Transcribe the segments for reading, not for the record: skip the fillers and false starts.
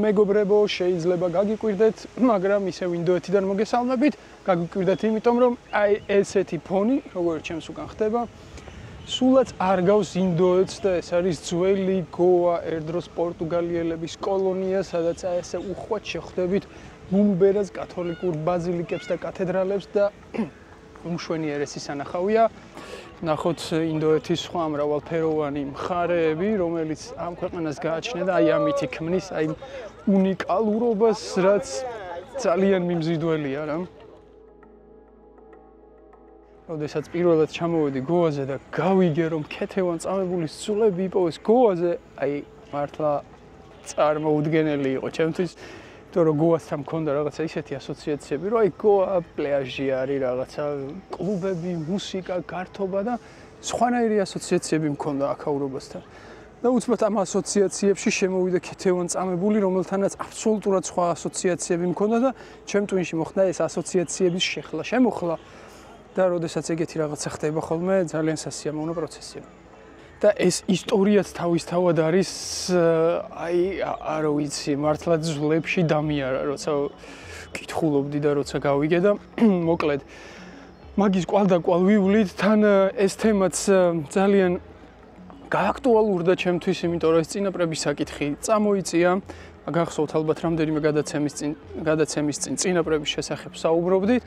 მეგობრებო, შეიძლება გაგიკვირდეთ, მაგრამ ისევ ინდოეთიდან მოგესალმებით. გაგიკვირდეთ იმიტომ, რომ აი ესეთი ფონი, როგორც ჩემს უკან ხდება, სულაც არ გავს ინდოეთს და ეს არის ძველი გოა, ერდროს პორტუგალიელების კოლონია, სადაც აი ესე უხვად შეხვდებით ბუმბერას, კათოლიკურ ბაზილიკებს და კათედრალებს და უმშვენიერესი სანახავია. ნახოთ ინდოეთის სხვა მრავალფეროვანი მხარეები, რომელიც ამ ქვეყანას გააჩნია და აი ამით იქმნის აი უნიკალურობას, რაც ძალიან მიმზიდველია რა. როდესაც პირველად ჩამოვედი გოაზე და გავიგე, რომ ქეთევან წამებულის სულები იპოვეს გოაზე, აი მართლა წარმოუდგენელი იყო ჩემთვის. იმიტომ რომ გოასთან მქონდა რაღაცა ისეთი ასოციაციები, რომ აი გოა პლაჟი არის, რაღაცა კლუბები, მუსიკა, გართობა და სხვანაირი ასოციაციები მქონდა აქაურობასთან. და უცბად ამ ასოციაციებში შემოვიდა ქეთევან წამებული, რომელთანაც აბსოლუტურად სხვა ასოციაციები მქონდა და ჩემ ტვინში მოხდა ეს ასოციაციების შემოხლა და როდესაც ეგეთი რაღაცა ხდება ხოლმე, ძალიან სასიამოვნო პროცესია. და ეს ისტორიაც თავისთავად არის აი არ ვიცი მართლა ძვლებში დამიარა როცა კითხულობდი და როცა გავიგე და მოკლედ მაგის კვალდაკვალ ვივლით თან ეს თემაც ძალიან გააქტუალურდა ჩემთვის იმიტომ რომ ეს წინაპრების საკითხი წამოიწია გახსოვთ ალბათ რამდენიმე გადაცემის წინ წინაპრების შესახებ საუბრობდით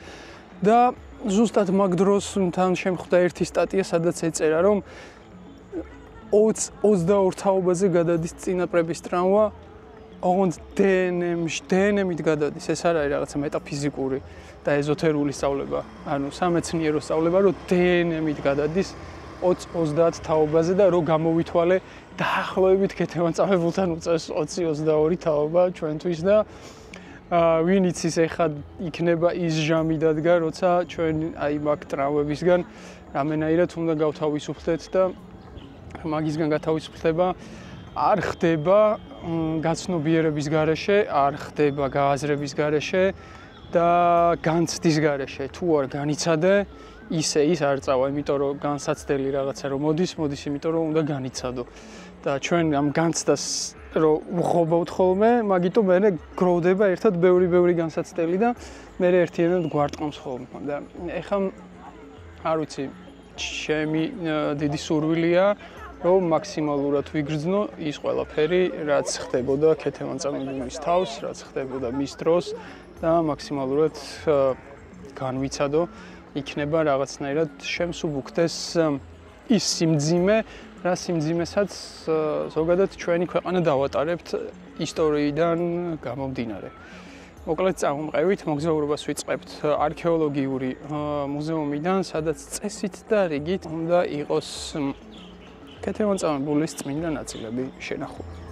და ზუსტად მაგ დროს თან შემხვდა ერთი სტატია სადაც ეწერა რომ 22 თაობაზე გადადის წინაპრების ტრამვა, ოღონდ დნმ-ით გადადის. ეს არ არის რაღაცა მეტაფიზიკური და ეზოთერული სწავლება, ანუ სამეცნიერო სწავლება, რომ დნმ-ით გადადის 20 თაობაზე და რომ გამოვითვალე დაახლოებით ქეთევან წამებულთან უწევს 20-22 თაობა ჩვენთვის და ვინ იცის ეხლა იქნება ის ჟამი დადგა, როცა ჩვენ აი მაგ ტრამვებისგან რამენაირად უნდა გავთავისუფლდეთ და მაგისგან გათავისუფლება არ ხდება გაცნობიერების გარეშე, არ ხდება გააზრების გარეშე და განცდის გარეშე. თუ არ განიცადე, ისე ის არ წავა, იმიტომ რომ განსაცდელი რაღაცა რომ მოდის, იმიტომ რომ უნდა განიცადო. და ჩვენ ამ განცდას რომ ვღობავთ ხოლმე, მაგიტომ მე გროვდება ერთად ბევრი განსაცდელი და მე ერთიანად გვარტყამს ხოლმე. და ეხლა არ ვიცი, ჩემი დიდი სურვილია რომ მაქსიმალურად ვიგრძნო ის ყველაფერი, რაც ხდებოდა ქეთევან წამებულის თავს, რაც ხდებოდა მის დროს და მაქსიმალურად განვიცადო, იქნება რაღაცნაირად შემსუბუქდეს ის სიმძიმე, რა სიმძიმესაც ზოგადად ჩვენი ქვეყანა დავატარებთ ისტორიიდან გამომდინარე. მოკლედ წამომყევით, მოგზაურობას ვიწყებთ არქეოლოგიური მუზეუმიდან, სადაც წესით და რიგით უნდა იყოს ქეთევან წამებულის წმინდა ნაწილები შენახული.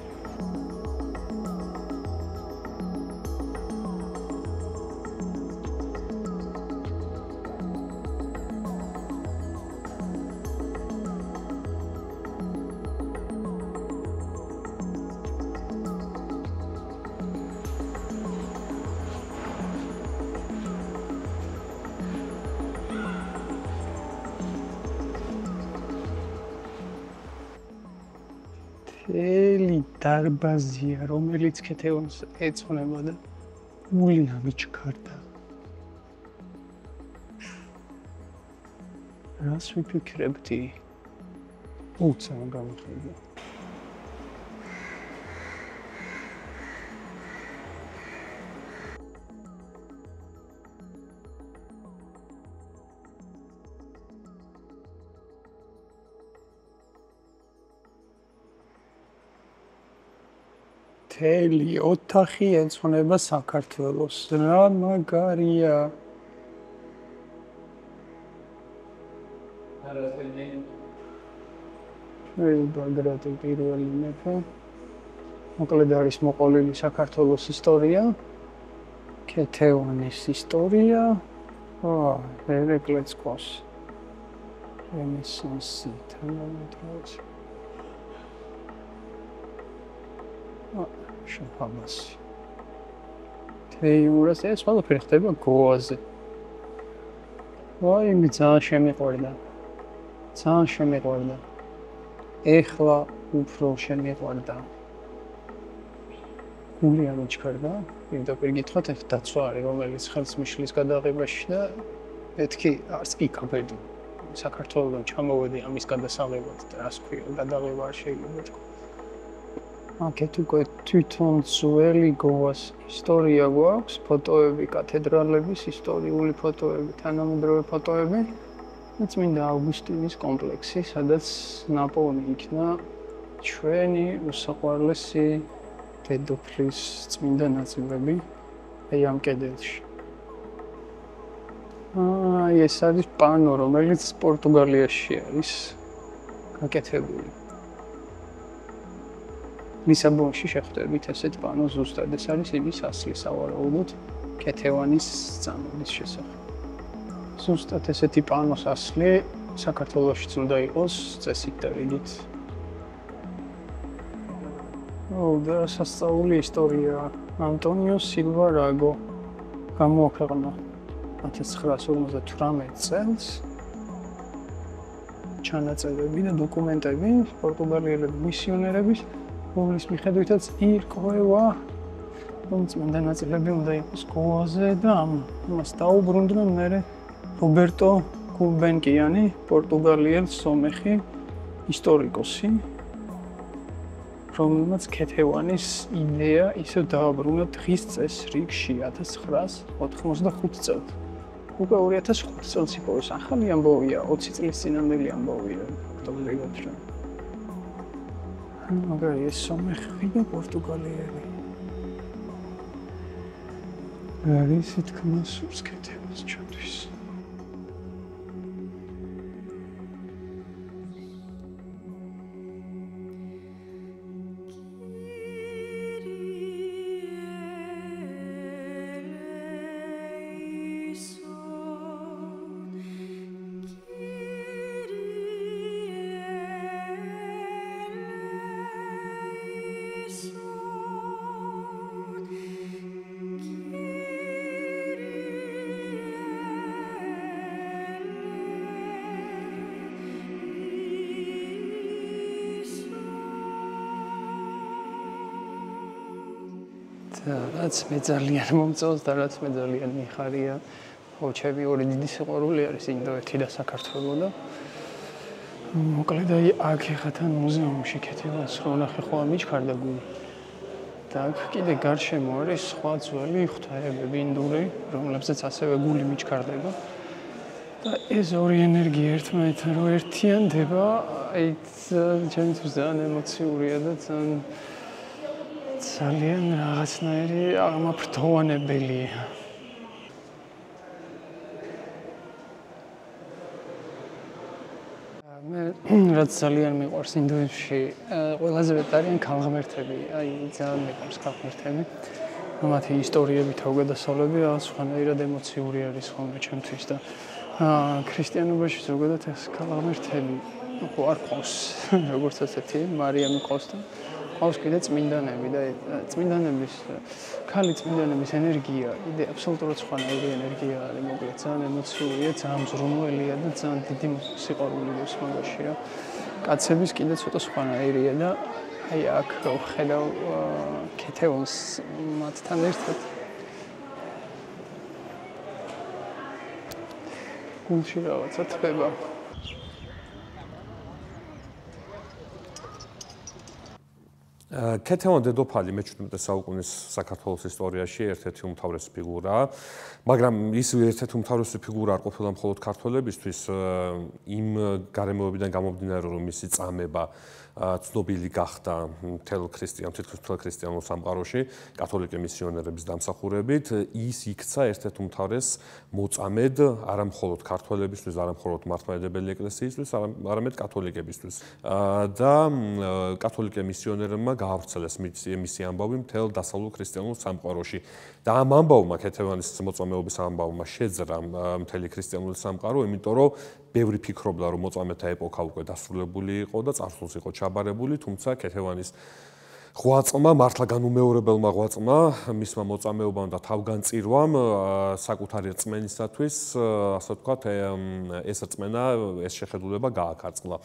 მთელი დარბაზია, რომელიც ქეთევანს ეძღვნება და გული ამიჩქარდა. რას ვიფიქრებდი? უცებ გამიხედა. მთელი ოთახი ეძღვნება საქართველოს. რა მაგარია. ბაგრატი პირველი მეფე. მოკლედ არის მოყოლილი საქართველოს ისტორია. ქეთევანის ისტორია. ერეკლეც ყავს. რენესანსი თანამედროვე. შაფამასი. თეიმურას ეს ყველაფერი ხდება გოაზე. მე ძალიან შემიყვარდა. ძალიან შემიყვარდა. ეხლა უფრო შემიყვარდა. გული ამიჩქარდა. პირდაპირ გითხრათ, ეხლა დაცვა არის, რომელიც ხელს მიშლის გადაღებაში და მეთქი არც იქაბედი. საქართველოსთან ჩამოვედი ამის გადასაღებად და რას ქვია, გადაღება არ შეიძლება თქვა. აქეთ უკვე თვითონ ძველი გოას ისტორია გვაქვს, ფოტოები, კათედრალების ისტორიული ფოტოები, თანამედროვე ფოტოები და წმინდა ავგუსტინის კომპლექსი, სადაც ნაპოვნი იქნა ჩვენი უსაყვარლესი დედოფლის წმინდა ნაწილები ამ კედელში. ეს არის პანო, რომელიც პორტუგალიაში არის გაკეთებული. ლისაბონში შეხვდებით ესეთ პანო ზუსტად ეს არის იმის ასლი სავარაუდოდ ქეთევანის წამების შესახებ. ზუსტად ესეთი პანოს ასლი საქართველოშიც უნდა იყოს წესით და რიგით. და სასწაული ისტორია ანტონიო სილვა რაგო გამოაქვეყნა 1958 წელს ჩანაწერები და დოკუმენტები პორტუგალიელების მისიონერების რომლის მიხედვითაც ირკვევა რომ წმინდა ნაწილები უნდა იყოს გოაზე და ამას დაუბრუნდნენ მერე რობერტო გულბენკიანი პორტუგალიელ სომეხი ისტორიკოსი რომელმაც ქეთევანის იდეა ისე დააბრუნა დღის წესრიგში 1985 წელს. უკვე 2005 წელს იყო ახალი ამბავია 20 წლის წინანდელი ამბავია ფაქტობრივად რა. მაგარი ეს სომეხი და პორტუგალიელი. არის თქმა სულს ქეთევას ჩათვის. რაც მე ძალიან მომწონს და რაც მე ძალიან მიხარია, ჩემი ორი დიდი სიყვარული არის ინდოეთი და საქართველო და მოკლედ აი აქ ეხათან მუზეუმში ქეთევას რო ნახე ხო ამიჩქარდა გული. და აქ კიდე გარშემო არის სხვა ძველი ღვთაებები ინდური, რომლებზეც ასევე გული მიჩქარდება. და ეს ორი ენერგია ერთმანეთთან რო ერთიანდება, აი ჩემთვის ძალიან ემოციურია და ძალიან რაღაცნაირი ამაფრთოვანებელია. მე რაც ძალიან მიყვარს ინდოეთში, ყველაზე მეტად არიან ქალღმერთები, აი ძალიან მიყვარს ქალღმერთები. მათი ისტორიები თავგადასავლები სხვანაირად ემოციური არის ხოლმე ჩემთვის და ქრისტიანობაში ზოგადად ეს ქალღმერთები ხო არ ყავს, როგორც ასეთი, მარიამი ყავს და ყავს კიდე წმინდანები და წმინდანების ქალი წმინდანების ენერგია კიდე აბსოლუტურად სხვანაირი ენერგია არის, მოკლედ ძალიან ემოციურია, ძალიან მზრუნველია და ძალიან დიდი სიყვარული აქვს მაგაში რა. კაცების კიდე ცოტა სხვანაირია და აი აქ ვხედავ ქეთევონს მათთან ერთად. გულში რაღაცა თბება. ქეთევან დედოფალი მე-17 საუკუნის საქართველოს ისტორიაში ერთ-ერთი უმთავრესი ფიგურაა, მაგრამ ის ერთ-ერთი უმთავრესი ფიგურა არ ყოფილა მხოლოდ ქართველებისთვის, იმ გარემოებიდან გამომდინარე, რომ მისი წამება ცნობილი გახდა თითქმის მთელ ქრისტიანულ სამყაროში კათოლიკე მისიონერების დამსახურებით, ის იქცა ერთ-ერთ უმთავრეს მოწამედ არა მხოლოდ ქართველებისთვის, არა მხოლოდ მართლმადიდებელი ეკლესიისთვის, არამედ კათოლიკებისთვის. და კათოლიკე მისიონერებმა გაავრცელეს მისი ამბავი მთელ დასავლურ ქრისტიანულ სამყაროში. და ამ ამბავმა, ქეთევანის მოწამეობის ამბავმა შეძრა მთელი ქრისტიანული სამყარო, იმიტომ რომ ბევრი ფიქრობდა, რომ მოწამეთა ეპოქა უკვე დასრულებული იყო და წარსულს იყო ჩაბარებული, თუმცა ქეთევანის ღვაწლმა, მართლა განუმეორებელმა ღვაწლმა, მისმა მოწამეობამ და თავგანწირვამ საკუთარი რწმენისათვის, ასე ვთქვათ, ეს რწმენა, ეს შეხედულება გააკარწყლა.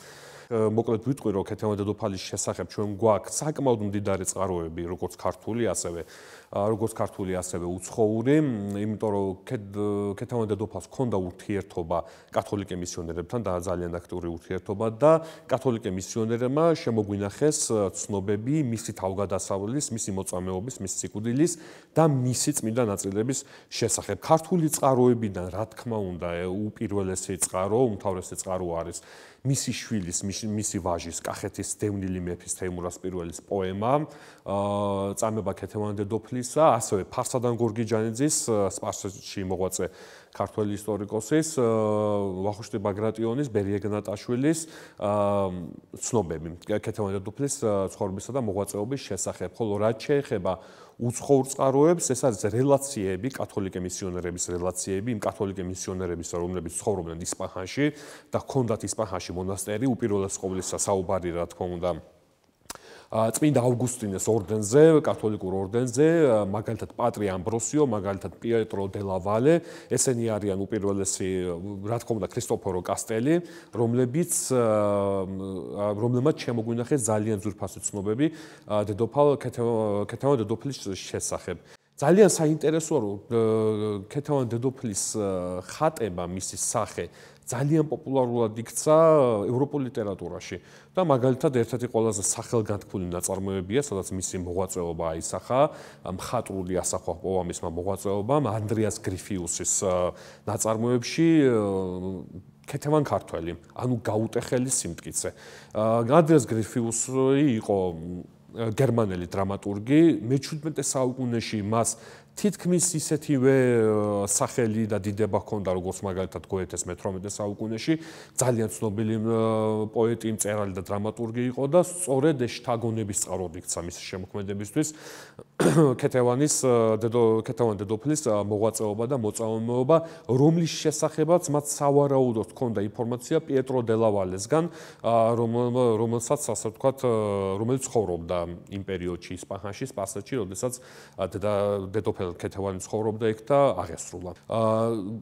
მოკლედ ვიტყვი, რომ ქეთევან დედოფალის შესახებ ჩვენ გვაქვს საკმაოდ მდიდარი წყაროები, როგორც ქართული, ასევე უცხოური, იმიტომ რომ ქეთევან დედოფალს ჰქონდა ურთიერთობა კათოლიკე მისიონერებთან და ძალიან აქტიური ურთიერთობა და კათოლიკე მისიონერებმა შემოგვინახეს ცნობები მისი თავგადასავლის, მისი მოწამეობის, მისი სიკვდილის და მისი წმინდა ნაწილების შესახებ. ქართული წყაროებიდან, რა თქმა უნდა, უპირველესი წყარო, უმთავრესი წყარო არის მისი შვილის, მისი ვაჟის, კახეთის დევნილი მეფის თეიმურაზ პირველის პოემა, წამება ქეთევან დედოფლისა, ასევე ფარსადან გორგიჯანიძის, სპარსეთში მოღვაწე ქართველი ისტორიკოსის, ვახუშტი ბაგრატიონის, ბერი ეგნატაშვილის ცნობები ქეთევან დედოფლის ცხოვრებისა და მოღვაწეობის შესახებ, ხოლო რაც შეეხება უცხოურ წყაროებს, ეს არის რელაციები, კათოლიკე მისიონერების რელაციები, იმ კათოლიკე მისიონერების, რომლებიც ცხოვრობდნენ ისპაჰანში და ჰქონდათ ისპაჰანში მონასტერი, უპირველეს ყოვლისა საუბარი, რა თქმა უნდა, წმინდა ავგუსტინეს ორდენზე, კათოლიკურ ორდენზე, მაგალითად პატრი ამბროსიო, მაგალითად პიეტრო დე ლა ვალე, ესენი არიან უპირველესი, რა თქმა უნდა, ქრისტოფორო კასტელი, რომლებმაც შემოგვინახეს ძალიან ძვირფასი ცნობები დედოფალ ქეთევან დედოფლის შესახებ. ძალიან საინტერესოა, რომ ქეთევან დედოფლის ხატება, მისი სახე ძალიან პოპულარულად იქცა ევროპულ ლიტერატურაში და მაგალითად ერთ-ერთი ყველაზე სახელგანთქმული ნაწარმოებია, სადაც მისი მოღვაწეობა აისახა, მხატვრული ასახვა პოვა მისმა მოღვაწეობამ ანდრეას გრიფიუსის ნაწარმოებში ქეთევან ქართველი, ანუ გაუტეხელი სიმტკიცე. ანდრეას გრიფიუსი იყო გერმანელი დრამატურგი, მე-17 საუკუნეში მას თითქმის ისეთივე სახელი და დიდება ჰქონდა, როგორც მაგალითად გოეთეს მე-18 საუკუნეში, ძალიან ცნობილი პოეტი, მწერალი და დრამატურგი იყო და სწორედ ეს შთაგონების წყაროდ იქცა მისი შემოქმედებისთვის ქეთევან დედოფლის მოღვაწეობა და მოწამეობა, რომლის შესახებაც მათ სავარაუდოდ ჰქონდა ინფორმაცია პიეტრო დე ლა ვალესგან, რომელიც ცხოვრობდა იმ პერიოდში ისპაჰანში, სპარსეთში, როდესაც დედოფალ ქეთევანი ცხოვრობდა იქ და აღესრულა.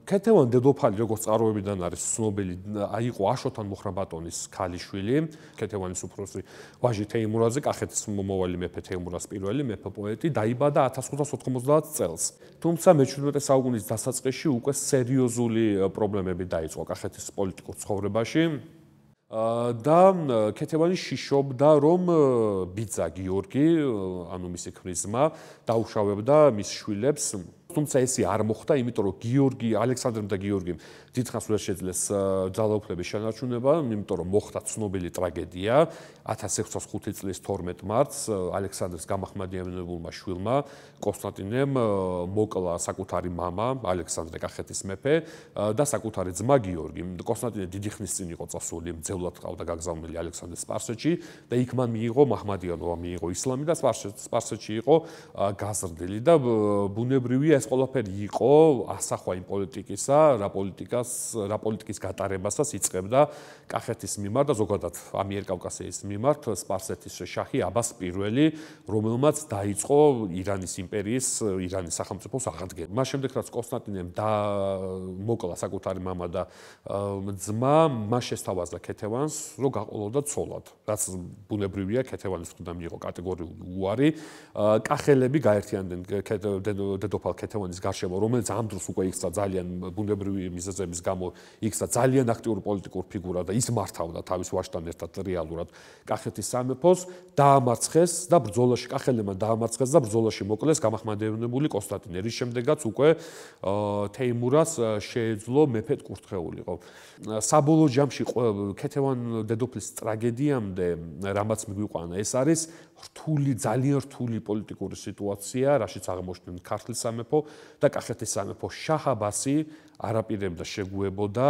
ქეთევან დედოფალი, როგორც წყაროებიდან არის ცნობილი, იყო აშოთან მუხრაბატონის ქალიშვილი, ქეთევანის უფროსი ვაჟი თეიმურაზი, კახეთის მომავალი მეფე თეიმურაზ პირველი, მეფე პოეტი, დაიბადა 1590 წელს. თუმცა მე-17 საუკუნის დასაწყისში უკვე სერიოზული პრობლემები დაიწყო კახეთის პოლიტიკურ ცხოვრებაში. და ქეთევანი შიშობდა, რომ ბიძა გიორგი, ანუ მისი ქმრის ძმა, დაუშავებდა მის შვილებს. თუმცა ესე არ მოხდა, იმიტომ რომ ალექსანდრემ და გიორგიმ დიდხანს ვერ შეძლეს ძალაუფლების შენარჩუნება, იმიტომ რომ მოხდა ცნობილი ტრაგედია 1605 წლის 12 მარტს ალექსანდრეს გამახმადიანებულმა შვილმა კონსტანტინემ მოკლა საკუთარი მამა ალექსანდრე კახეთის მეფე და საკუთარი ძმა გიორგი. კონსტანტინე დიდი ხნის წინ იყო წასული, მძევლად ყავდა გაგზავნილი ალექსანდრეს სპარსეთში და იქ მან მიიღო მაჰმადიანობა, მიიღო ისლამი და სპარსეთში იყო გაზრდილი და ბუნებრივია ეს ყველაფერი იყო ასახვა იმ პოლიტიკისა, რა პოლიტიკის გატარებასაც იწყებდა კახეთის მიმართ და ზოგადად ამიერკავკასიის მიმართ სპარსეთის შაჰი აბას პირველი, რომელმაც დაიწყო ირანის იმპერიის, ირანის სახელმწიფოს აღდგენა. მას შემდეგ რაც კონსტანტინემ მოკლა საკუთარი მამა და ძმა, მას შესთავაზა ქეთევანს, რომ გაყოლოდა ცოლად. რაც ბუნებრივია, ქეთევანის უნდა მიიღო კატეგორიული უარი. კახელები გაერთიანდნენ დედოფალ ქეთევანის გარშემო, რომელიც ამ დროს უკვე იქცა ძალიან ბუნებრივი მიზეზების გამო იქცა ძალიან აქტიური პოლიტიკური ფიგურა და ის მართავდა თავის ვაჟთან ერთად რეალურად კახეთის სამეფოს, დაამარცხეს და ბრძოლაში კახელებმა დაამარცხეს და ბრძოლაში მოკლეს გამახმადებული კონსტანტინე. რის შემდეგაც უკვე თეიმურას შეეძლო მეფედ კურთხეულიყო. საბოლოო ჯამში ქეთევან დედოფლის ტრაგედიამდე, რამაც მიგვიყვანა, ეს არის ძალიან რთული პოლიტიკური სიტუაცია, რაშიც აღმოჩნდნენ ქართლის სამეფო და კახეთის სამეფო. შაჰ აბასი არაპირებდა შეგუებოდა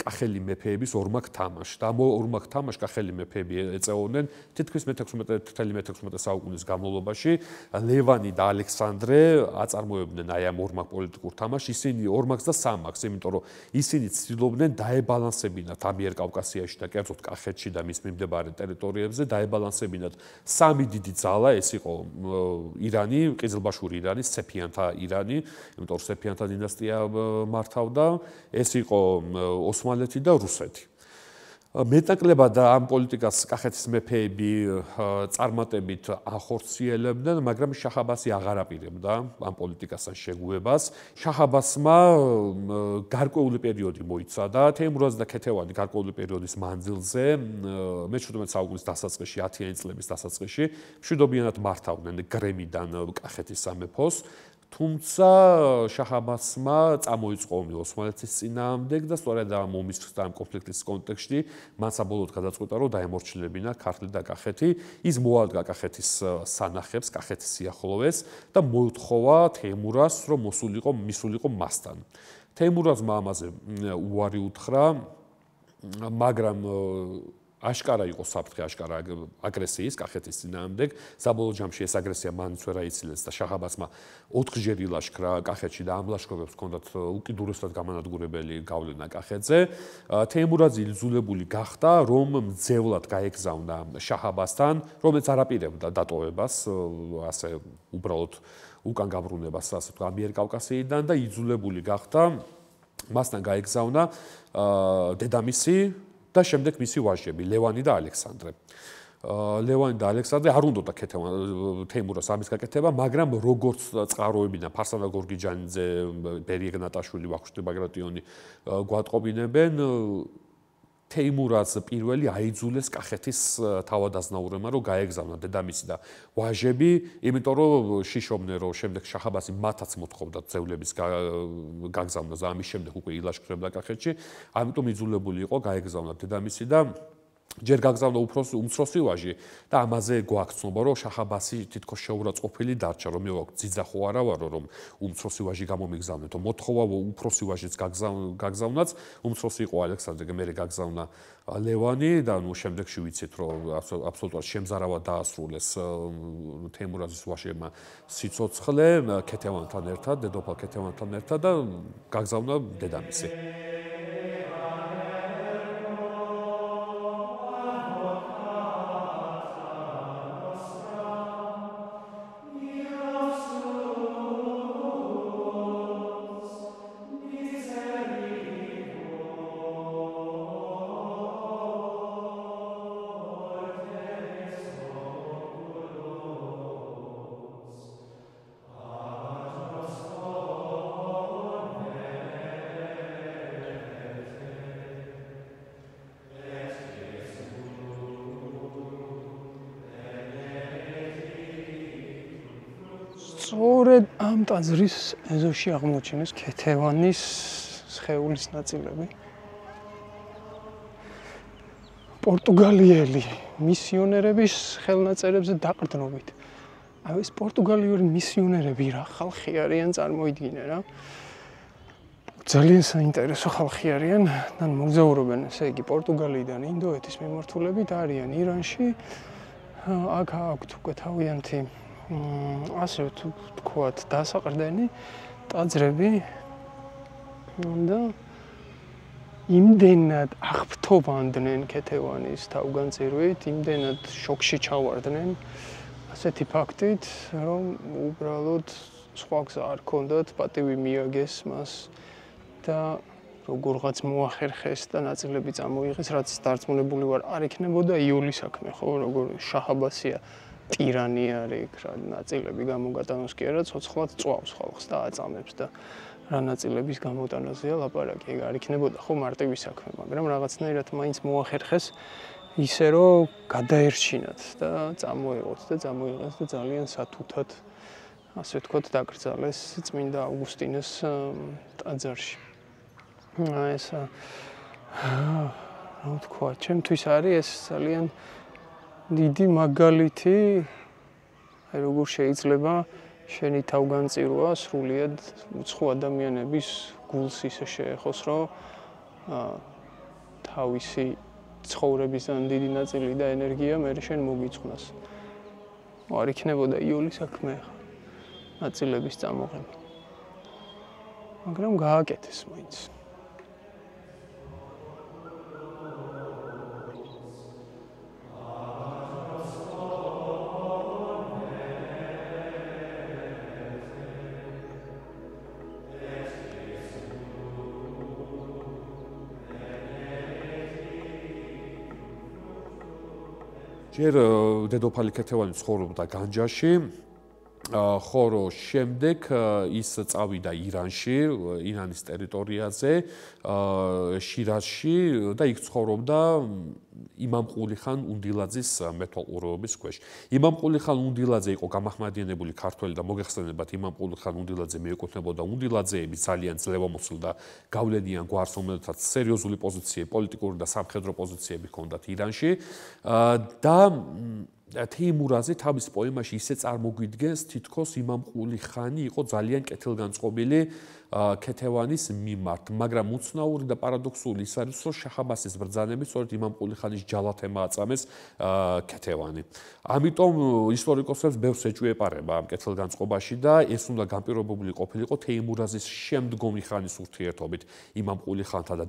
კახელი მეფეების ორმაგ თამაშს და ამ ორმაგ თამაშს კახელი მეფეები ეწეოდნენ თითქმის მე-16 საუკუნის განმავლობაში. ლევანი და ალექსანდრე აწარმოებდნენ აი ამ ორმაგ პოლიტიკურ თამაშს, ისინი ორმაგს და სამაგს, იმიტომ რომ ისინი ცდილობდნენ დაებალანსებინათ ამიერკავკასიაში და კერძოდ კახეთში და მის მიმდებარე ტერიტორიებზე დაებალანსებინათ სამი დიდი ძალა, ეს იყო ირანი, ყიზილბაშური ირანი, სეფიანთა ირანი, იმიტომ რომ სეფიანთა დინასტია მართავდა, ეს იყო ოსმალეთი და რუსეთი. მეტნაკლებად ამ პოლიტიკას კახეთის მეფეები წარმატებით ახორციელებდნენ, მაგრამ შაჰ აბასი აღარ აპირებდა ამ პოლიტიკასთან შეგუებას. შაჰ აბასმა გარკვეული პერიოდი მოიცადა, თეიმურაზ და ქეთევანი გარკვეული პერიოდის მანძილზე, მე-17 საუკუნის დასაწყისში, 10-იანი წლების დასაწყისში, მშვიდობიანად მართავდნენ გრემიდან კახეთის სამეფოს. თუმცა შაჰ აბასმა წამოიწყო ომი ოსმალეთის წინააღმდეგ და სწორედ ამ ომის და ამ კონფლიქტის კონტექსტში მან საბოლოოდ გადაწყვიტა, რომ დაემორჩილებინა ქართლი და კახეთი. ის მოადგა კახეთის სანახებს, კახეთის სიახლოვეს და მოუთხოვა თეიმურას, რომ მისულიყო მასთან. თეიმურაზმა ამაზე უარი უთხრა, მაგრამ აშკარა იყო საფრთხე, აშკარა აგრესიის კახეთის წინააღმდეგ. საბოლოო ჯამში ეს აგრესია მანც ვერ აიცილეს და შაჰ აბასმა 4-ჯერ ილაშქრა კახეთში და ამ ლაშქრობებს ჰქონდათ უკიდურესად გამანადგურებელი გავლენა კახეთზე. თეიმურაზი იძულებული გახდა, რომ მძევლად გაეგზავნა შაჰ აბასთან, რომელიც არ აპირებდა დატოვებას, ასე უბრალოდ უკან გაბრუნებას, ასე თქვა, ამიერკავკასიიდან და იძულებული გახდა მასთან გაეგზავნა დედამისი და შემდეგ მისი ვაჟები, ლევანი და ალექსანდრე. ლევანი და ალექსანდრე არ უნდოდა თეიმურას ამის გაკეთება, მაგრამ როგორც წყაროებიდან ფარსანა გორგიჯანიძე, ბერი ეგნატაშვილი, ვახუშტი ბაგრატიონი გვატყობინებენ, თეიმურაზ პირველი აიძულეს კახეთის თავადაზნაურებმა, რომ გაეგზავნა დედამისი და ვაჟები, იმიტომ რომ შიშობდნენ, რომ შემდეგ შაჰ აბასი მათაც მოთხოვდა ძევლების გაგზავნას და ამის შემდეგ უკვე ილაშქრებდა კახეთში, ამიტომ იძულებული იყო გაეგზავნა დედამისი და ჯერ გაგზავნა უმცროსი ვაჟი და ამაზე გვაქვს ცნობა, რომ შაჰ აბასი თითქოს შეურაცხყოფილი დარჩა, რომ მე ვაქვს ძიძა ხო არა ვარო, რომ უმცროსი ვაჟი გამომიგზავნეთო. მოთხოვა უფროსი ვაჟიც გაგზავნაც, უმცროსი იყო ალექსანდრე, მერე გაგზავნა ლევანი და ნუ შემდეგში ვიცით, რომ აბსოლუტურად შემზარავად დაასრულეს თეიმურაზის ვაჟებმა სიცოცხლე ქეთევანთან ერთად, დედოფალ ქეთევანთან ერთად და გაგზავნა დედამისი. სწორედ ამ ტაძრის ეზოში აღმოჩინეს ქეთევანის სხეულის ნაწილები. პორტუგალიელი მისიონერების ხელნაწერებზე დაყრდნობით. აი ეს პორტუგალიური მისიონერები რა ხალხი არიან, წარმოიდგინე რა. ძალიან საინტერესო ხალხი არიან და მოგზაურობენ, ესე იგი პორტუგალიიდან ინდოეთის მიმართულებით არიან ირანში. აქ აქვთ უკვე თავიანთი ასე ვთქვათ, დასაყრდენი ტაძრები და იმდენად აღფრთოვანდნენ ქეთევანის თავგანწირვით, იმდენად შოქში ჩავარდნენ ასეთი ფაქტით, რომ უბრალოდ სხვა გზა არ ჰქონდათ, პატივი მიაგეს მას და როგორღაც მოახერხეს და ნაწილები წამოიღეს, რაც დარწმუნებული ვარ, არ იქნებოდა იულის საქმე, ხო, როგორ შაჰ-აბასია ტირანი არის, რა ნაწილები გამოგატანოს კი არა, ცოცხლად წვავს ხალხს და აწამებს და რა ნაწილების გამოტანაზეა ლაპარაკი, ეგ არ იქნებოდა ხო მარტივი საქმე, მაგრამ რაღაცნაირად მაინც მოახერხეს ისე რომ გადაერჩინათ და წამოეღოთ და წამოიღეს და ძალიან სათუთად ასე ვთქვათ დაკრძალეს წმინდა ავგუსტინეს ტაძარში. ეს რა ვთქვა, ჩემთვის არის ეს ძალიან დიდი მაგალითი, როგორ შეიძლება შენი თავგანწირვა სრულიად უცხო ადამიანების გულს ისე შეეხოს, რომ თავისი ცხოვრების ან დიდი ნაწილი და ენერგია მე შენ მოგიწყვნას. არ იქნებოდა იულის საქმე ხა ნაწილების წამოღება. მაგრამ გააკეთეს მაინც. ჯერ დედოფალი ქეთევანი ცხოვრობდა განჯაში, ხოლო შემდეგ ის წავიდა ირანში, ირანის ტერიტორიაზე, შირაზში და იქ ცხოვრობდა იმამ ყულიხან უნდილაძის მეთვალყურეობის ქვეშ. იმამ ყულიხან უნდილაძე იყო გამაჰმადიანებული ქართველი და მოგეხსენებათ, იმამ ყულიხან უნდილაძე მიეკუთვნებოდა უნდილაძეების ძალიან ძლევამოსილ და გავლენიან გვარს, რომელთაც სერიოზული პოზიციები, პოლიტიკური და სამხედრო პოზიციები ჰქონდათ ირანში და თეიმურაზი თავის პოემაში ისე წარმოგვიდგენს, თითქოს იმამ ყულიხანი იყო ძალიან კეთილგანწყობილი ქეთევანის მიმართ, მაგრამ უცნაური და პარადოქსული ის არის, რომ შაჰ-აბასის ბრძანებით სწორედ იმამ ყულიხანის ჯალათემა აწამეს ქეთევანი. ამიტომ ისტორიკოსებს ბევრს ეჭვიეპარება ამ კეთილგანწყობაში და ეს უნდა განპირობებული ყოფილიყო თეიმურაზის შემდგომი ხანის ურთიერთობით იმამ ყულიხანთან და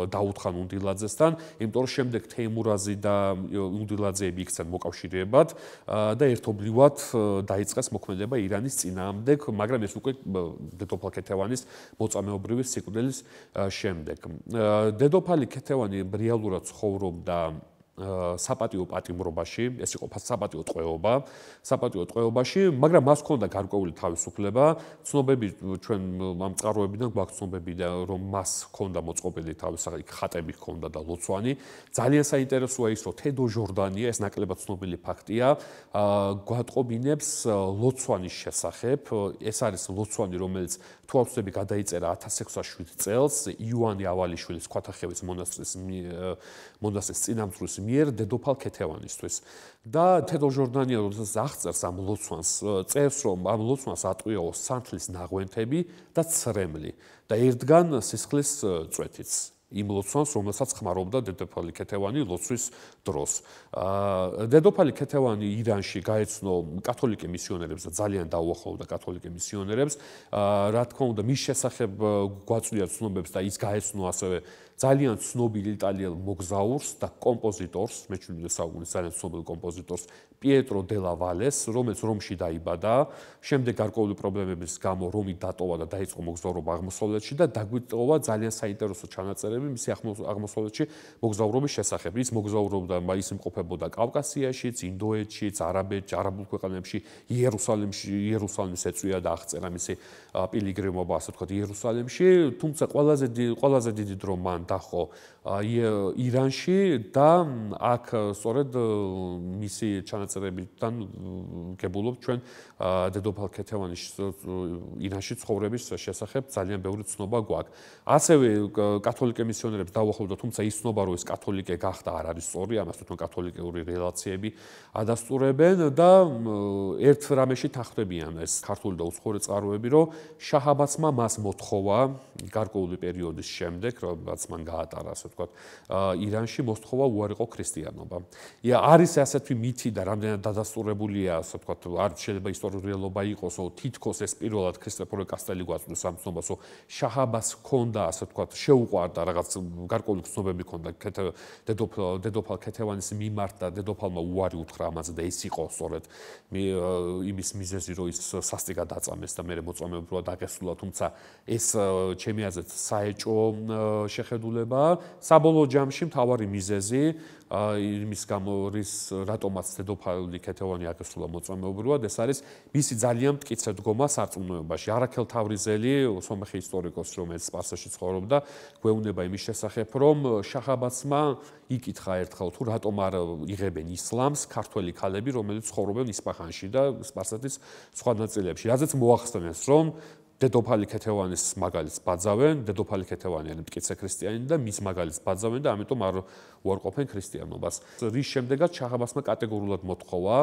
დაუთ ხან უნდილაძესთან, იმიტომ რომ შემდეგ თეიმურაზი და უნდილაძეები იქცენ მოკავშირეებად და ერთობლივად დაიწყეს მოქმედება ირანის წინააღმდეგ, მაგრამ ეს უკვე დედოფალ ქეთევანის მოწამეობრივი სიკვდილის შემდეგ. დედოფალი ქეთევანი რეალურად ცხოვრობდა საპატიო პატიმრობაში, ეს იყო საპატიო ტყვეობაში, მაგრამ მას ჰქონდა გარკვეული თავისუფლება. ცნობები ჩვენ ამ წყაროებიდან გვაქვს ცნობები და რომ მას ჰქონდა მოწყობილი თავისი ხატები ჰქონდა და ლოცვანი. ძალიან საინტერესოა ის, რომ თედო ჟორდანია, ეს ნაკლებად ცნობილი ფაქტია, გვატყობინებს ლოცვანის შესახებ. ეს არის ლოცვანი, რომელიც თვალწები გადაიწერა 1607 წელს იოანე ავალიშვილის ქვათახევის მონასტრის წინამძღვრის მიერ დედოფალ ქეთევანისთვის. და თედო ჟორდანია როდესაც აღწერს ამ ლოცვანს, წერს, რომ ამ ლოცვანს ატყვიაო სანთლის ნაღვენთები და ცრემლი და ერთგან სისხლის წვეთიც. იმ ლოცვანს, რომელსაც ხმარობდა დედოფალი ქეთევანი ლოცვის დროს. დედოფალი ქეთევანი ირანში გაეცნო კათოლიკე მისიონერებს და ძალიან დაუახლოვდა კათოლიკე მისიონერებს. რა თქმა უნდა, მის შესახებ გვაწვდია ცნობებს და ის გაეცნო ასევე ძალიან ცნობილ იტალიელ მოგზაურს და კომპოზიტორს, მე-17 საუკუნის ძალიან ცნობილ კომპოზიტორს პიეტრო დე ლა ვალეს, რომელიც რომში დაიბადა, შემდეგ გარკვეული პრობლემების გამო რომი დატოვა და დაიწყო მოგზაურობა აღმოსავლეთში და დაგვიტოვა ძალიან საინტერესო ჩანაწერები მისი აღმოსავლეთში მოგზაურობის შესახებ. ის მოგზაურობდა, ის იმყოფებოდა კავკასიაში, ინდოეთში, არაბეთში, არაბულ ქვეყანებში, იერუსალიმის ეწვია და აღწერა მისი პილიგრიმობა, ასე ვთქვათ, იერუსალიმში, თუმცა ყველაზე დიდი დრო მან დახო ირანში და აქ სწორედ მისი ჩანაწერებიდან გებულობ ჩვენ დედოფალ ქეთევანის ირანში ცხოვრების შესახებ ძალიან ბევრი ცნობა გვაქვს. ასევე კათოლიკე მისიონერებს დაუახლოვდა, თუმცა ის ცნობა, რომ ეს კათოლიკე გახდა, არ არის სწორი, ამას თვითონ კათოლიკური რელაციები ადასტურებენ და ერთ რამეში თანხმდებიან ეს ქართული და უცხოური წყაროები, რომ შაჰ-აბასმა მას მოთხოვა გარკვეული პერიოდის შემდეგ, რაც მან გაატარა, ასე ვთქვათ, ირანში მოსთხოვა უარიყო ქრისტიანობა. არის ასეთი მითი და რამდენად დადასტურებულია, ასე ვთქვათ, არ შეიძლება ისტორიული რეალობა იყოს, რომ თითქოს ეს პირველად ქრისტეფორე კასტელი გვაწვდის ამ ცნობას, რომ შაჰ-აბასს ჰქონდა, ასე ვთქვათ, შეუყვარდა რაღაც გარკვეული ცნობები ჰქონდა დედოფალ ქეთევანის მიმართ და დედოფალმა უარი უთხრა ამაზე და ეს იყო სწორედ იმის მიზეზი, რომ ის სასტიკად აწამეს და მერე მოწამეობრივად დაღესულა, თუმცა ეს ჩემი აზრით საეჭვო შეხედულებაა. საბოლოო ჯამში მთავარი მიზეზი იმის გამო რის რატომაც დედოფალი ქეთევანი აღესრულა მოწამეობრივად, ეს არის მისი ძალიან მტკიცე დგომა სარწმუნოებაში. არაქელ თავრიზელი, სომეხი ისტორიკოსი, რომელიც სპარსაში ცხოვრობდა, გვეუბნება იმის შესახებ, რომ შაჰ-აბასმა იკითხა ერთხელ თუ რატომ არ იღებენ ისლამს ქართველი ქალები, რომელიც ცხოვრობენ ისპაჰანში და სპარსეთის სხვა ნაწილებში. რაზეც მოახსნეს, რომ დედოფალი ქეთევანის მაგალითს ბაძავენ, დედოფალი ქეთევანი არის მტკიცე ქრისტიანი და მის მაგალითს ბაძავენ და ამიტომ არ უარყოფენ ქრისტიანობას. რის შემდეგაც შაჰ-აბასმა კატეგორიულად მოთხოვა,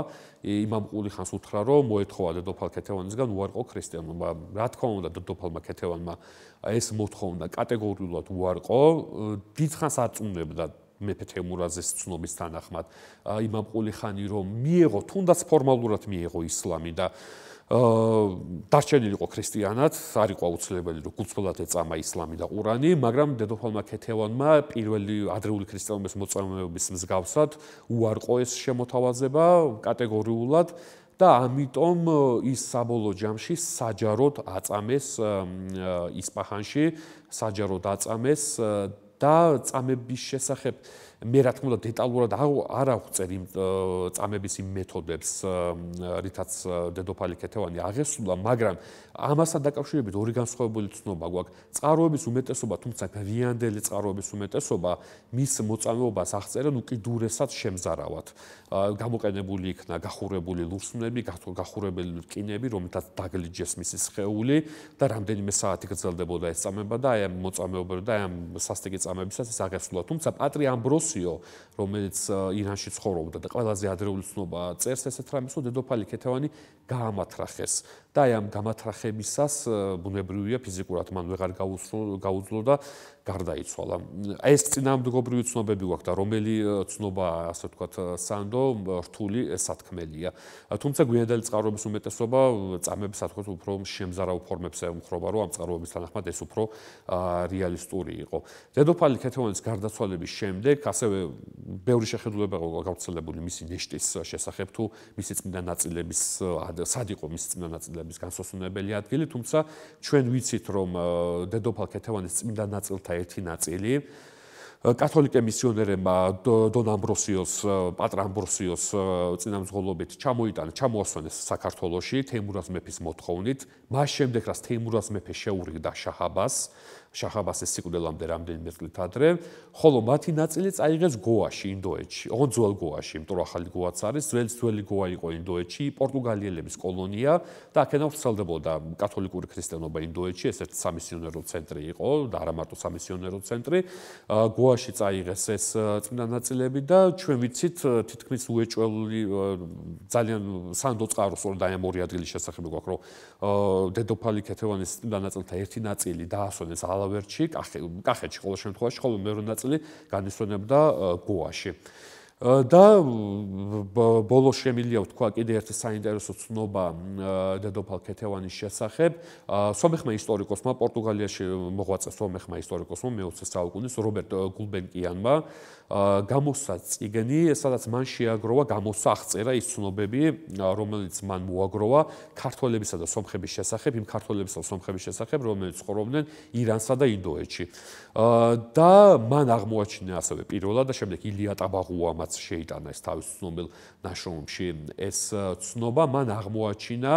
იმამ ყულიხანს უთხრა, რომ მოეთხოვა დედოფალ ქეთევანისგან უარყო ქრისტიანობა. რა თქმა უნდა, დედოფალმა ქეთევანმა ეს მოთხოვნა კატეგორიულად უარყო, დიდხანს აწუნებდა მეფე თემურაზეს ცნობის თანახმად იმამ ყულიხანი, რომ მიეღო, თუნდაც ფორმალურად მიეღო ისლამი და დარჩენილიყო ქრისტიანად, არ იყო აუცილებელი, რომ გულწრფელად ეწამა ისლამი და ყურანი, მაგრამ დედოფალმა ქეთევანმა პირველი ადრეული ქრისტიანობის მოწამეობის მსგავსად უარყო ეს შემოთავაზება კატეგორიულად და ამიტომ ის საბოლოო ჯამში საჯაროდ აწამეს ისპაჰანში, საჯაროდ აწამეს და წამების შესახებ მე რა თქმა უნდა დეტალურად არ აღვწერ იმ წამების იმ მეთოდებს, რითაც დედოფალი ქეთევანი აღესრულა, მაგრამ ამასთან დაკავშირებით ორი განსხვავებული ცნობა გვაქვს. წყაროების უმეტესობა, თუმცა გვიანდელი წყაროების უმეტესობა მის მოწამეობას აღწერენ უკიდურესად შემზარავად. გამოყენებული იქნა გახურებული ლურსმნები, გახურებული რკინები, რომელთაც დაგლიჯეს მისი სხეული და რამდენიმე საათი გრძელდებოდა ეს წამება და აი ამ მოწამეობრივად და აი ამ სასტიკი წამებისას ეს აღესრულა. თუმცა პატრი ამბროსიო, რომელიც ირანში ცხოვრობდა და ყველაზე ადრეული ცნობა წერს ესეთ რამეს, რომ დედოფალი ქეთევანი გაამათრახეს და აი ამ გამათრახებისას ბუნებრივია ფიზიკურად მან ვეღარ გაუძლო და გარდაიცვალა. ეს წინამდგომრივი ცნობები გვაქვს და რომელი ცნობა, ასე ვთქვათ, სანდო რთული სათქმელია. თუმცა გვიანდელი წყაროების უმეტესობა წამების ათქოს უფრო შემზარავ ფორმებს ემხრობა, რომ ამ წყაროების თანახმად ეს უფრო რეალისტური იყო. დედოფალი ქეთევანის გარდაცვალების შემდეგ ასევე ბევრი შეხედულება გავრცელებული მისი ნეშტის შესახებ, თუ მისი წმინდა ნაწილების სად იყო მისი წმინდა ნაწილების განსასვენებელი ადგილი, თუმცა ჩვენ ვიცით, რომ დედოფალ ქეთევანის წმინდა ნაწილთა ერთი ნაწილი კათოლიკე მისიონერებმა დონ ამბროსიოს, პატრ ამბროსიოს წინამძღოლობით ჩამოასვენეს საქართველოში თეიმურაზ მეფის მოთხოვნით. მას შემდეგ, რაც თეიმურაზ მეფე შეურიგდა შაჰ-აბასის სიკვდილამდე რამდენიმე წლით ადრე, ხოლო მათი ნაწილი წაიღეს გოაში, ინდოეთში, ოღონდ ძველ გოაში, იმიტომ რომ ახალი გოაც არის, ძველი გოა იყო ინდოეთში, პორტუგალიელების კოლონია და აქედან ვრცელდებოდა კათოლიკური ქრისტიანობა ინდოეთში, ეს ერთ სამისიონერო ცენტრი იყო და არა მარტო სამისიონერო ცენტრი. გოაში წაიღეს ეს წმინდა ნაწილები და ჩვენ ვიცით თითქმის უეჭველი ძალიან სანდო წყაროს სწორედ აი ამ ორი ადგილის შესახებ გვაქვს, რომ დედოფალი ქეთევანის წმინდა ნაწილთა ერთი ნაწილი დაასვენეს ალავერტში, კახეთში ყოველ შემთხვევაში, ხოლო მეორე ნაწილი განისვენებდა გოაში. და ბოლოს შემილია ვთქვა კიდე ერთი საინტერესო ცნობა დედოფალ ქეთევანის შესახებ. სომეხმა ისტორიკოსმა, პორტუგალიაში მოღვაწე სომეხმა ისტორიკოსმა მე-20 საუკუნის რობერტ გულბენკიანმა გამოსცა წიგნი, სადაც მან შეაგროვა, აღწერა ის ცნობები, რომელიც მან მოაგროვა ქართველებისა და სომხების შესახებ, იმ ქართველებისა და სომხების შესახებ, რომლებიც ცხოვრობდნენ ირანსა და ინდოეთში. და მან აღმოაჩინა ასევე პირველად და შემდეგ ილია ტაბაღუამ რამაც შეიტანა ეს თავის ცნობილ ნაშრომში ეს ცნობა მან აღმოაჩინა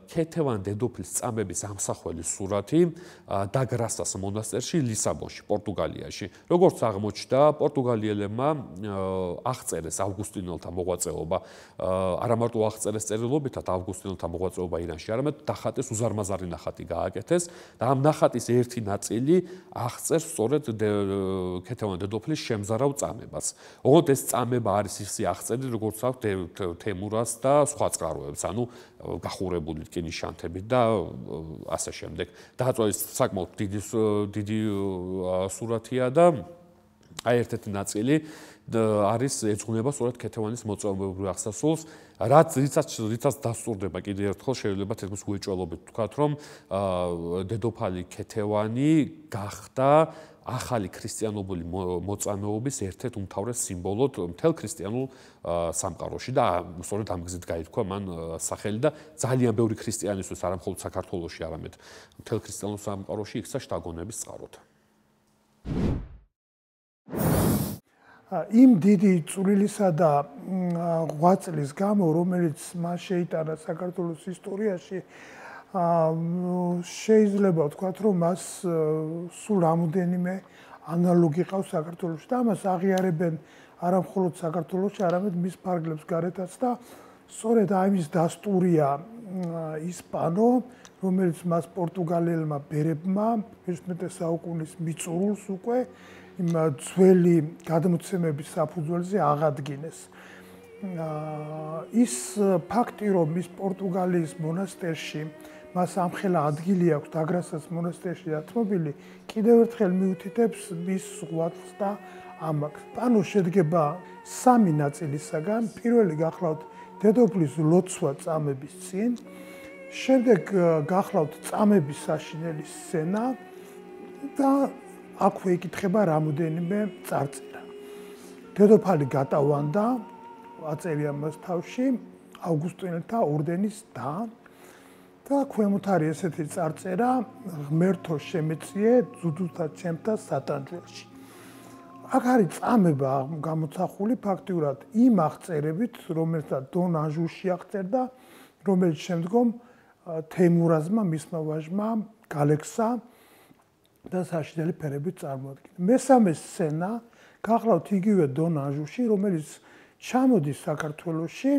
ქეთევან დედოფლის წამების ამსახველი სურათი დაგრასას მონასტერში ლისაბონში პორტუგალიაში როგორც აღმოჩნდა პორტუგალიელებმა აღწერეს ავგუსტინელთა მოღვაწეობა არა მარტო აღწერეს წერილობითად ავგუსტინელთა მოღვაწეობა ირანში არამედ დახატეს უზარმაზარი ნახატი გააკეთეს და ამ ნახატის ერთი ნაწილი აღწერს სწორედ ქეთევან დედოფლის შემზარავ წამებას. ოღონდ ეს წამება არის ისე აღწერილი, როგორც აქვს თემურას და სხვა წყაროებს, ანუ გახურებული რკინიშანთებით და ასე შემდეგ. დააწვევის საკმაოდ დიდი სურათია და აი ერთ-ერთი ნაწილი არის ეძღვნება სწორედ ქეთევანის მოწამეობრივ აღსასრულს, რითაც დასტურდება კიდევ ერთხელ შეიძლება თითქოს უეჭველობით ვთქვათ, რომ დედოფალი ქეთევანი გახდა ახალი ქრისტიანული მოწამეობის ერთ-ერთ უმთავრეს სიმბოლოდ მთელ ქრისტიანულ სამყაროში და სწორედ ამ გზით გაითქვა მან სახელი და ძალიან ბევრი ქრისტიანისთვის არა მხოლოდ საქართველოში, არამედ მთელ ქრისტიანულ სამყაროში იქცა შთაგონების წყაროდ. იმ დიდი წვლილისა და ღვაწლის გამო, რომელიც მას შეიტანა საქართველოს ისტორიაში, შეიძლება ვთქვათ, რომ მას სულ რამოდენიმე ანალოგი ყავს საქართველოში და ამას აღიარებენ არა მხოლოდ საქართველოში, არამედ მის ფარგლებს გარეთაც და სწორედ ამის დასტურია ისპანო, რომელიც მას პორტუგალიელმა ბერებმა 11 საუკუნის მიწურულს უკვე იმ ძველი გადმოცემების საფუძველზე აღადგინეს. ის ფაქტი, რომ ის პორტუგალიის მონასტერში მას ამხელა ადგილი აქვს დაგრასას მონასტერში დათმობილი, კიდევ ერთხელ მიუთითებს მის ღვაწლს და ამაქვს. პანო შედგება 3 ნაწილისაგან. პირველი გახლავთ დედოფლის ლოცვა წამების წინ, შემდეგ გახლავთ წამების საშინელი სცენა და აქვე იკითხება რამოდენიმე წარწერა. დედოფალი გატავანდა, აწერია მას თავში, ავგუსტინელთა ორდენის და ქვემოთ არის ესეთი წარწერა: ღმერთო შემეწიე ძუძუთა ჩემთა სატანჯველში. აქ არის წამება გამოცახული ფაქტიურად იმ აღწერებით, რომელსაც დონ ანჟუში აღწერდა, რომელიც შემდგომ თემურაზმა, მისმა ვაჟმა გალექსა და საშინელი ფერებით წარმოადგენდა. მესამე სცენა გახლავთ იგივე დონ ანჟუში, რომელიც ჩამოდის საქართველოში,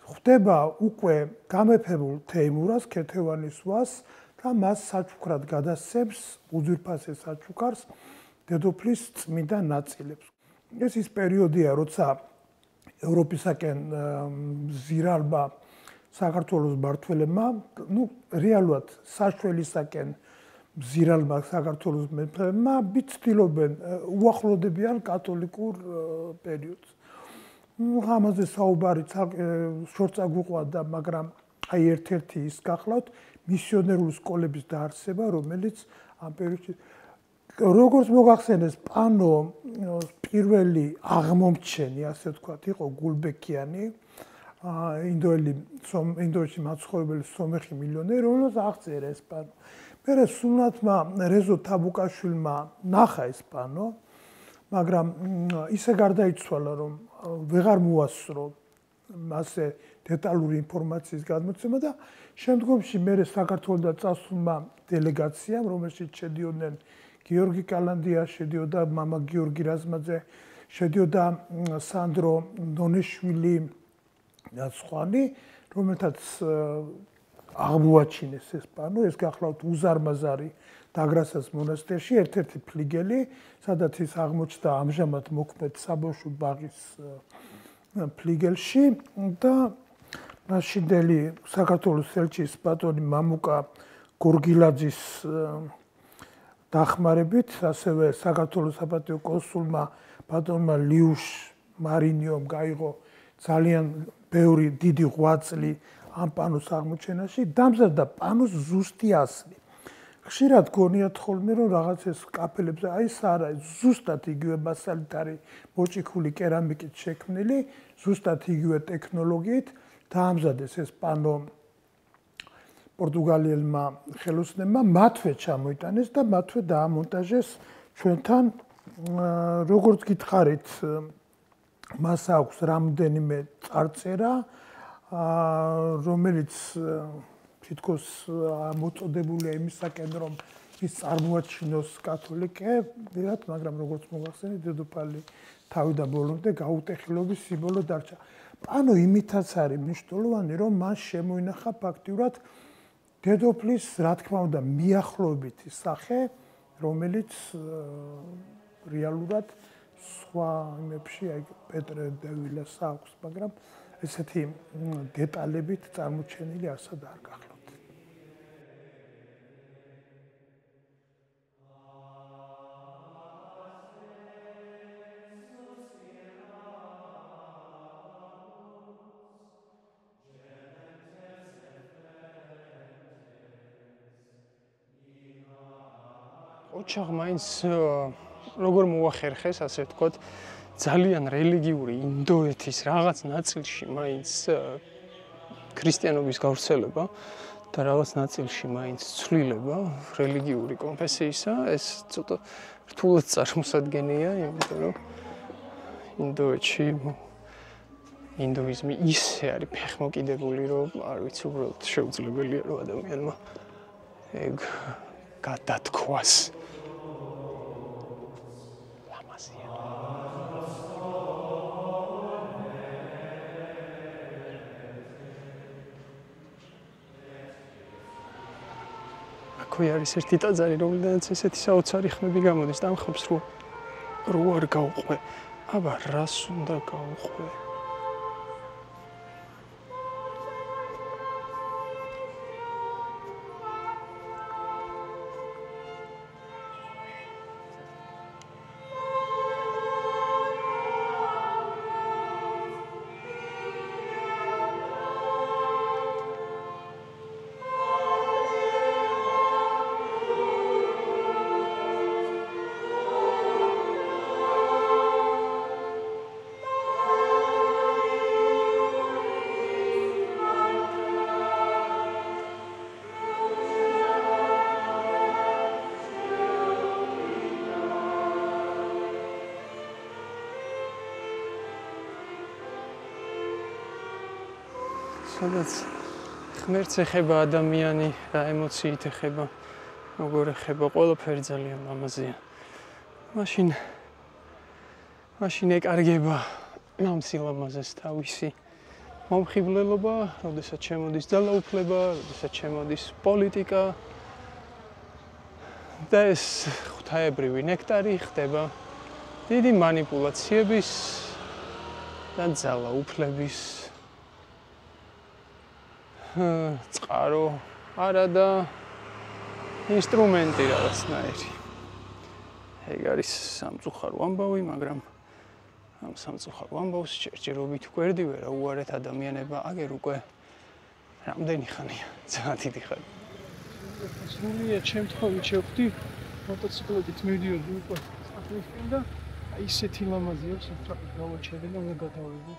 ხვდება უკვე გამეფებულ თეიმურას, ქეთევანის ვას და მას საჩუქრად გადასცემს უძვირფასე საჩუქარს დედოფლის წმინდა ნაწილებს. ეს ის პერიოდია, როცა ევროპისაკენ ზირალმა საქართველოს მმართველებმა, რეალურად საშველისაკენ ზირალმა საქართველოს მეფეებმა ცდილობენ უახლოვდებიან კათოლიკურ პერიოდს. ამაზე საუბარი შორს აგვიყვანდა, მაგრამ აი ერთ-ერთი ის გახლავთ მისიონერული სკოლების დაარსება, რომელიც ამ პერიოდში როგორც მოგახსენეს, პანო პირველი აღმომჩენი, ასე ვთქვათ, იყო გულბეკიანი, ინდოეთში მაცხოვრებელი სომეხი მილიონერი, რომელსაც აღწერა ეს პანო. მერე სულთანმა რეზო თაბუკაშვილმა ნახა ეს პანო, მაგრამ ისე გარდაიცვალა, რომ ვეღარ მოასწრო მასე დეტალური ინფორმაციის გადმოცემა და შემდგომში მერე საქართველოსთან წასულმა დელეგაციამ, რომელშიც შედიოდნენ გიორგი კალანდია, შედიოდა მამა გიორგი რაზმაძე, შედიოდა სანდრო ნონიშვილი და სხვანი, რომელთაც აღმოაჩინეს ეს პანო, ეს გახლავთ უზარმაზარი დაგრასას მონასტერში, ერთ-ერთი ფლიგელი, სადაც ის აღმოჩნდა ამჟამად მოქმედ საბავშვო ბაღის ფლიგელში და მაშინდელი საქართველოს ელჩის ბატონი მამუკა გორგილაძის დახმარებით, ასევე საქართველოს საპატიო კონსულმა ბატონმა ლიუშ მარინიომ გაიღო ძალიან ბევრი დიდი ღვაწლი ამ პანოს აღმოჩენაში, დამზადდა პანოს ზუსტი ასლი. ხშირად გონიათ ხოლმე, რომ რაღაც ეს კაფელებზე აი ეს არა, ზუსტად იგივე მასალით არის მოჭიქული კერამიკით შექმნილი, ზუსტად იგივე ტექნოლოგიით დაამზადეს ეს პანო პორტუგალიელმა ხელოსნებმა, მათვე ჩამოიტანეს და მათვე დაამონტაჟეს ჩვენთან, როგორც გითხარით, მას აქვს რამდენიმე წარწერა, რომელიც თითქოს მოწოდებულია იმისაკენ, რომ ის წარმოაჩინოს კათოლიკე, ვიღაც, მაგრამ როგორც მოგახსენეთ, დედოფალი თავიდან ბოლომდე გაუტეხილობის სიმბოლო დარჩა. ანუ იმითაც არის მნიშვნელოვანი, რომ მას შემოინახა ფაქტიურად დედოფლის, რა თქმა უნდა, მიახლოებითი სახე, რომელიც რეალურად სხვა იმებში, აი პეტრე დევილას აქვს, მაგრამ ესეთი დეტალებით წარმოჩენილი ასად არ გახლავთ. ოჩაღ მაინც როგორ მოახერხეს, ასე ვთქვათ, ძალიან რელიგიური ინდოეთის რაღაც ნაწილში მაინც ქრისტიანობის გავრცელება და რაღაც ნაწილში მაინც ცვლილება რელიგიური კონფესიისა, ეს ცოტა რთულად წარმოსადგენია, იმიტომ რომ ინდოეთში ინდუიზმი ისე არის ფეხმოკიდებული, რომ არ ვიცი, უბრალოდ შეუძლებელია რომ ადამიანმა ეგ გადათქვას. აქვე არის ერთი ტაძარი, რომელიდანაც ესეთი საოცარი ხმები გამოდის და ამხობს რო არ გაუყვე. აბა რას უნდა გაუყვე? სადაც ღმერთს ეხება ადამიანი, რა ემოციით ეხება, როგორ ეხება, ყველაფერი ძალიან ლამაზია. მაშინ ეკარგება ამ სილამაზეს თავისი მომხიბლელობა, როდესაც შემოდის ძალაუფლება, როდესაც შემოდის პოლიტიკა და ეს ღვთაებრივი ნექტარი ხდება დიდი მანიპულაციების და ძალაუფლების წყარო არა და ინსტრუმენტი რაღაცნაირი. ეგ არის სამწუხარო ამბავი, მაგრამ ამ სამწუხარო ამბავს ჯერჯერობით გვერდი ვერ აუარეთ ადამიანებმა, აგერ უკვე რამდენი ხანია, ძალიან დიდი ხანი. სრულიად შემთხვევით შევხვდი, მოტოციკლებით მივდიოდი უკვე სახელმწიფო და აი ისეთი ლამაზი აქვს, საერთოდ გავაჩერე და უნდა გადავიდე.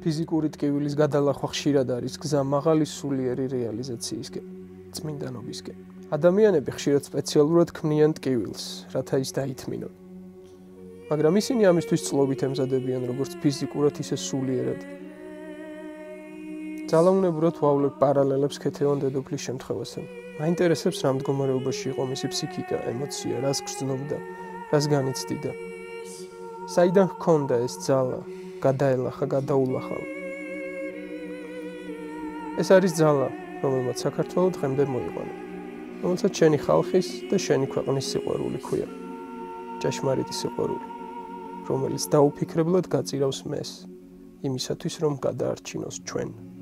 ფიზიკური ტკივილის გადალახვა ხშირად არის გზა მაღალი სულიერი რეალიზაციისკენ, წმინდანობისკენ. ადამიანები ხშირად სპეციალურად ქმნიან ტკივილს, რათა ის დაითმინონ. მაგრამ ისინი ამისთვის წლობით ემზადებიან როგორც ფიზიკურად, ისე სულიერად. ძალაუნებურად ვავლებ პარალელებს ქეთევან დედოფლის შემთხვევასთან. მაინტერესებს რა მდგომარეობაში იყო მისი ფსიქიკა, ემოცია, რას გრძნობდა, რას განიცდიდა. საიდან ჰქონდა ეს ძალა? გადაელახა, გადაულახავა. ეს არის ძალა, რომელმაც საქართველოს დღემდე მოიყვანა. რომელსაც შენი ხალხის და შენი ქვეყნის სიყვარული ქვია. ჭეშმარიტი სიყვარული, რომელიც დაუფიქრებლად გაწირავს მეს, იმისათვის რომ გადაარჩინოს ჩვენ.